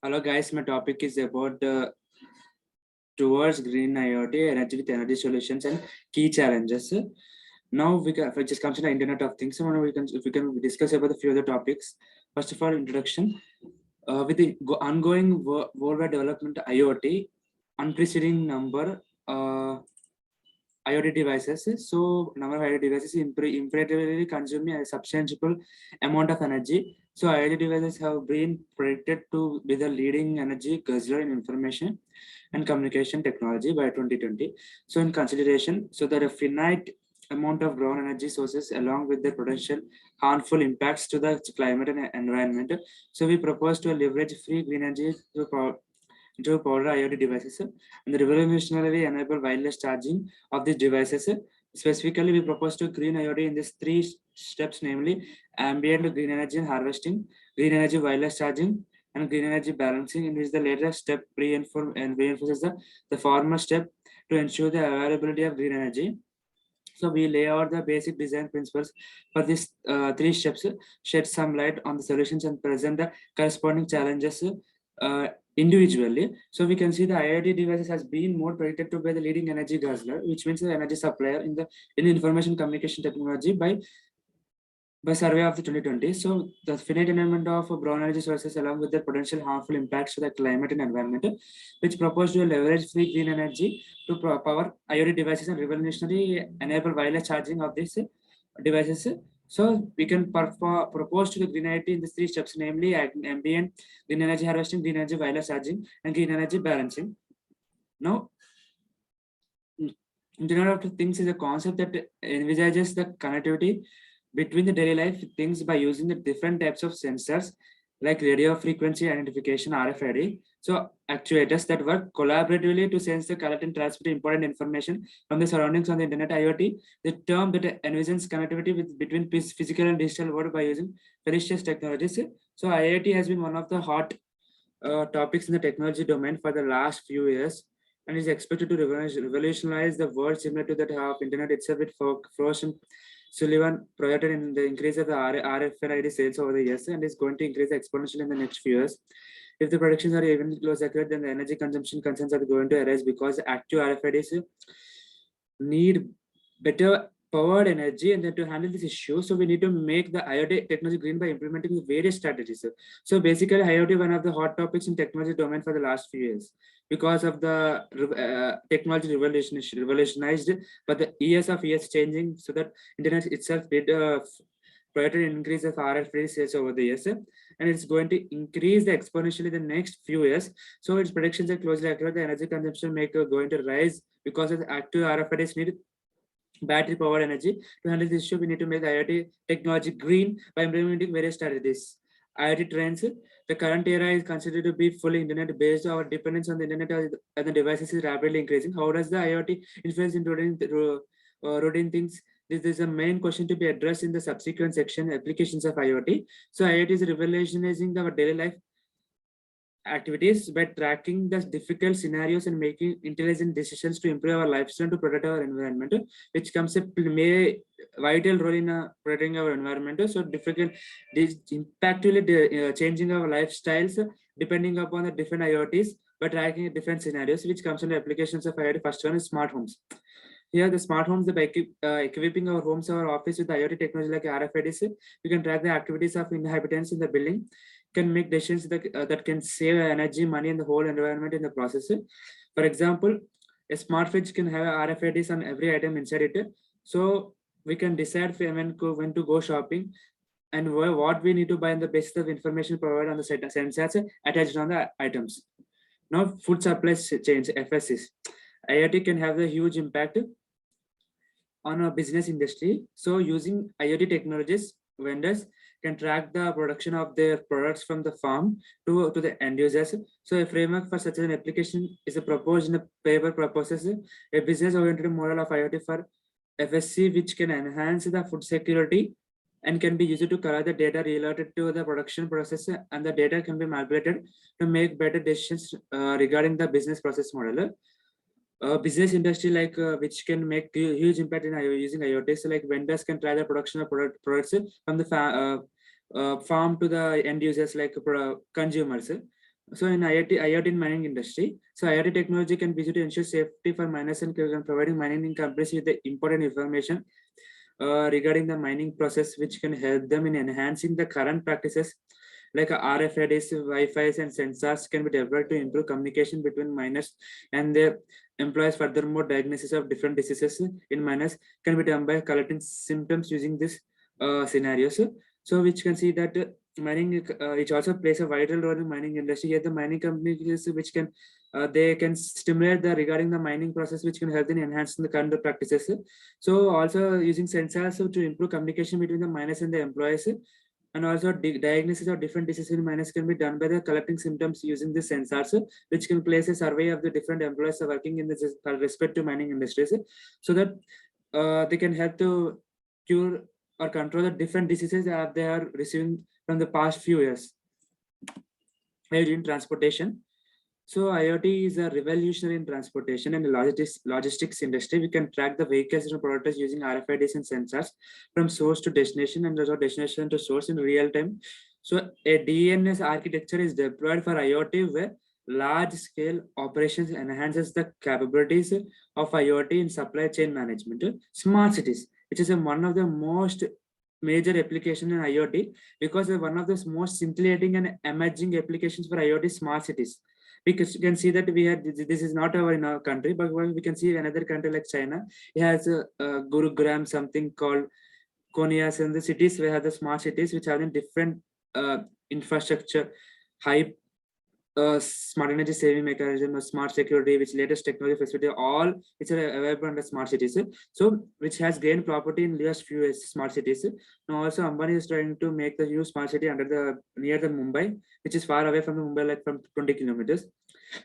Hello guys, my topic is about towards green IoT, energy with energy solutions and key challenges. Now if it just comes to the Internet of Things, so now we can discuss about a few other topics. First of all, introduction. With the ongoing worldwide development IoT, unprecedented number IoT devices. So number of IoT devices imperatively consuming a substantial amount of energy. So IoT devices have been predicted to be the leading energy guzzler in information and communication technology by 2020. So in consideration, so there are finite amount of ground energy sources along with the potential harmful impacts to the climate and environment. So we propose to leverage free green energy to power IoT devices and the revolutionarily enable wireless charging of these devices. Specifically, we propose to green IoT in these three steps, namely ambient green energy and harvesting, green energy wireless charging, and green energy balancing, in which the latter step reinforces the former step to ensure the availability of green energy. So we lay out the basic design principles for these three steps, shed some light on the solutions and present the corresponding challenges individually. So we can see the IoT devices has been more predicted to be the leading energy guzzler, which means the energy supplier in information communication technology by survey of the 2020. So the finite element of brown energy sources along with the potential harmful impacts to the climate and environment, which propose to leverage free green energy to power IoT devices and revolutionary enable wireless charging of these devices. So we can propose to the green IoT in the three steps, namely ambient, green energy harvesting, green energy wireless charging, and green energy balancing. Now, Internet of Things is a concept that envisages the connectivity between the daily life things by using the different types of sensors like radio frequency identification RFID. So actuators that work collaboratively to sense the collect and transmit important information from the surroundings on the internet IoT. The term that envisions connectivity between physical and digital world by using precious technologies. So IoT has been one of the hot topics in the technology domain for the last few years and is expected to revolutionize the world similar to that of internet itself with Frost and Sullivan projected in the increase of the RFID sales over the years and is going to increase exponentially in the next few years. If the predictions are even close accurate, then the energy consumption concerns are going to arise because active RFIDs need better powered energy, and then to handle this issue, so we need to make the IoT technology green by implementing the various strategies. So basically, IoT one of the hot topics in technology domain for the last few years because of the technology revolutionized, but the years changing, so that internet itself did projected increase of RFID sales over the years, and it's going to increase the exponentially the next few years. So its predictions are closely accurate. The energy consumption may going to rise because of the active RFIDs need battery powered energy. To handle this issue, we need to make IoT technology green by implementing various strategies. IoT trends. The current era is considered to be fully internet based. Our dependence on the internet and the devices is rapidly increasing. How does the IoT influence in routine things? This is a main question to be addressed in the subsequent section, applications of IoT. So IoT is revolutionizing our daily life activities by tracking the difficult scenarios and making intelligent decisions to improve our lifestyle to protect our environment, which comes a vital role in protecting our environment. So difficult, impactfully changing our lifestyles depending upon the different IoTs by tracking different scenarios, which comes under applications of IoT. First one is smart homes. Here, the smart homes, by equipping our homes or office with IoT technology like RFIDs, we can track the activities of inhabitants in the building, can make decisions that can save energy, money, and the whole environment in the process. For example, a smart fridge can have RFIDs on every item inside it. So we can decide when to go shopping and what we need to buy on the basis of information provided on the sensors attached on the items. Now, food supply chains, FSCs. IoT can have a huge impact on a business industry. So using IoT technologies, vendors can track the production of their products from the farm to the end users. So a framework for such an application is proposed in a paper proposes a business-oriented model of IoT for FSC, which can enhance the food security and can be used to collect the data related to the production process, and the data can be manipulated to make better decisions regarding the business process model. Business industry like which can make huge impact in using IoT. So like vendors can track the production of products from the farm to the end users like consumers. So in IoT in mining industry, so IoT technology can be used to ensure safety for miners and providing mining companies with the important information regarding the mining process, which can help them in enhancing the current practices like RFIDs, Wi-Fi's, and sensors can be developed to improve communication between miners and their employees. Furthermore, diagnosis of different diseases in miners can be done by collecting symptoms using this scenarios. So, which can see that mining, which also plays a vital role in mining industry. Here, the mining companies which can they can stimulate the regarding the mining process, which can help in enhancing the current practices. So, also using sensors to improve communication between the miners and the employees, and also diagnosis of different diseases in miners can be done by the collecting symptoms using the sensors, which can place a survey of the different employees working in the respect to mining industries, so that they can help to cure or control the different diseases that they are receiving from the past few years. In transportation, so IoT is a revolutionary in transportation and logistics industry. We can track the vehicles and products using RFIDs and sensors from source to destination and also destination to source in real time. So a DNS architecture is deployed for IoT where large scale operations enhances the capabilities of IoT in supply chain management. Smart cities, which is one of the most major application in IoT, because one of the most scintillating and emerging applications for IoT smart cities. Because you can see that we had this is not our in our country, but when we can see another country like China, it has a Gurugram, something called Konias, and the cities we have the smart cities which have a different infrastructure, high smart energy saving mechanism, smart security, which latest technology facility, all which are available under smart cities. So which has gained property in last few years, smart cities. Now also Ambani is trying to make the new smart city under the near the Mumbai, which is far away from the Mumbai, like from 20 kilometers.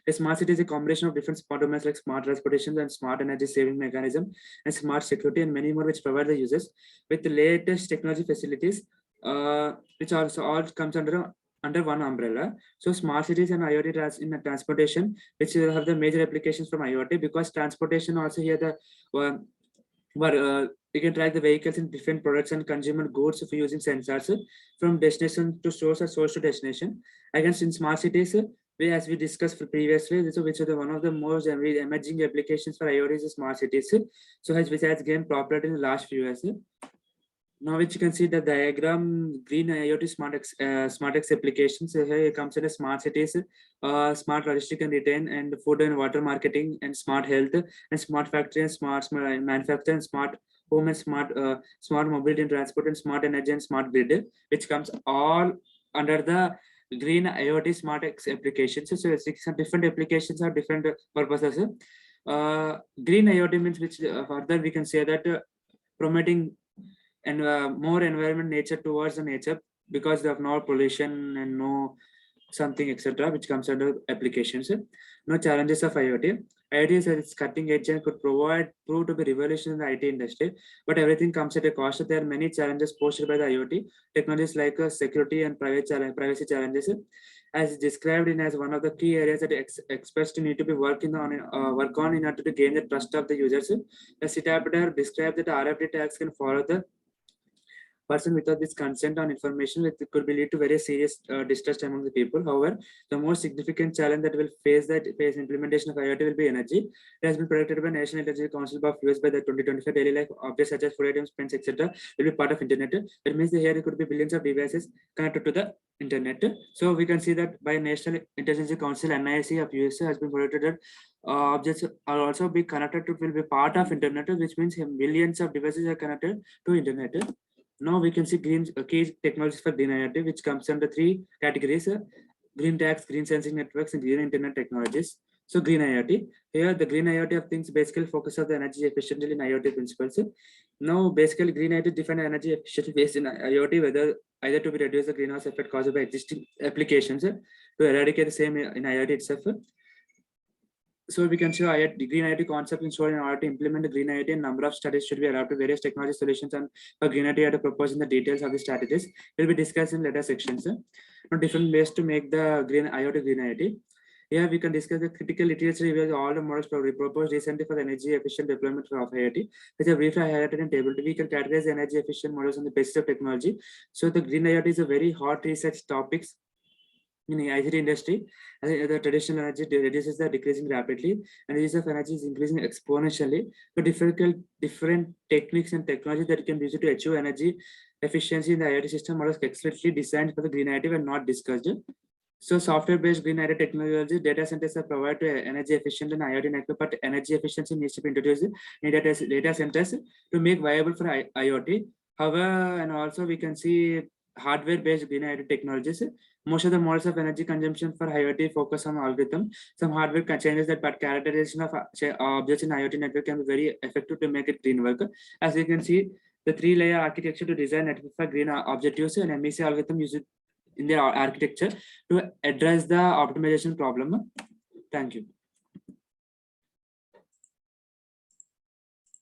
A smart city is a combination of different smart domains like smart transportation and smart energy saving mechanism and smart security and many more, which provide the users with the latest technology facilities, which also all comes under one umbrella. So smart cities and IoT in the transportation, which have the major applications from IoT, because transportation also here the but you can track the vehicles in different products and consumer goods if using sensors from destination to source or source to destination. Again, in smart cities, as we discussed previously, so which are the one of the most emerging applications for IoT is smart cities. So which has gained popularity in the last few years. Now, which you can see the diagram, green IoT smart X applications. So here it comes in a smart cities, smart logistic and retail, and food and water marketing, and smart health, and smart factory, and smart manufacturing, and smart home, and smart mobility and transport, and smart energy and smart grid, which comes all under the green IoT smart X applications. So it's different applications have different purposes. Green IoT means which further we can say that promoting and more environment nature towards the nature, because of no pollution and no something etc, which comes under applications. No challenges of IoT. IoT is at its cutting edge and could prove to be revolution in the IT industry, but everything comes at a cost. There are many challenges posed by the IoT technologies like security and privacy challenges, as described in as one of the key areas that experts need to be work on in order to gain the trust of the users. The CITAPDR described that RFID tags can follow the person without this consent on information, it could be lead to very serious distrust among the people. However, the most significant challenge that will face implementation of IoT will be energy. It has been predicted by National Energy Council of US by the 2025 daily life objects such as food items, pens, etc. will be part of internet. That means here it could be billions of devices connected to the internet. So we can see that by National Intelligence Council NIC of USA has been predicted that objects are also be connected to will be part of internet, which means millions of devices are connected to internet. Now we can see green key technologies for green IoT, which comes under three categories: green tags, green sensing networks, and green internet technologies. So green IoT. Here, the green IoT of things basically focus on the energy efficiently in IoT principles. Now, basically, green IoT define energy efficiency based in IoT, whether either to be reduce the greenhouse effect caused by existing applications to eradicate the same in IoT itself. So we can show IoT, green IoT concept in short in order to implement the green IoT, and number of studies should be allowed to various technology solutions and for green IoT to propose in the details of the strategies will be discussed in later sections. Now, different ways to make the green IoT green IoT. Here we can discuss the critical literature reviews all the models proposed recently for the energy efficient deployment of IoT, which are briefly highlighted in table 2. We can categorize the energy efficient models on the basis of technology. So the green IoT is a very hot research topics in the ICT industry, the traditional energy reduces the decreasing rapidly, and the use of energy is increasing exponentially. So different techniques and technology that can be used to achieve energy efficiency in the IoT system are explicitly designed for the green additive and not discussed. So software-based green additive technology data centers are provided to energy efficient and IoT network, but energy efficiency needs to be introduced in data centers to make viable for IoT. However, and also we can see hardware-based green additive technologies. Most of the models of energy consumption for IoT focus on algorithm. Some hardware changes that, but characterization of objects in IoT network can be very effective to make it green work. As you can see, the three-layer architecture to design network for green objectives and MEC algorithm used in their architecture to address the optimization problem. Thank you.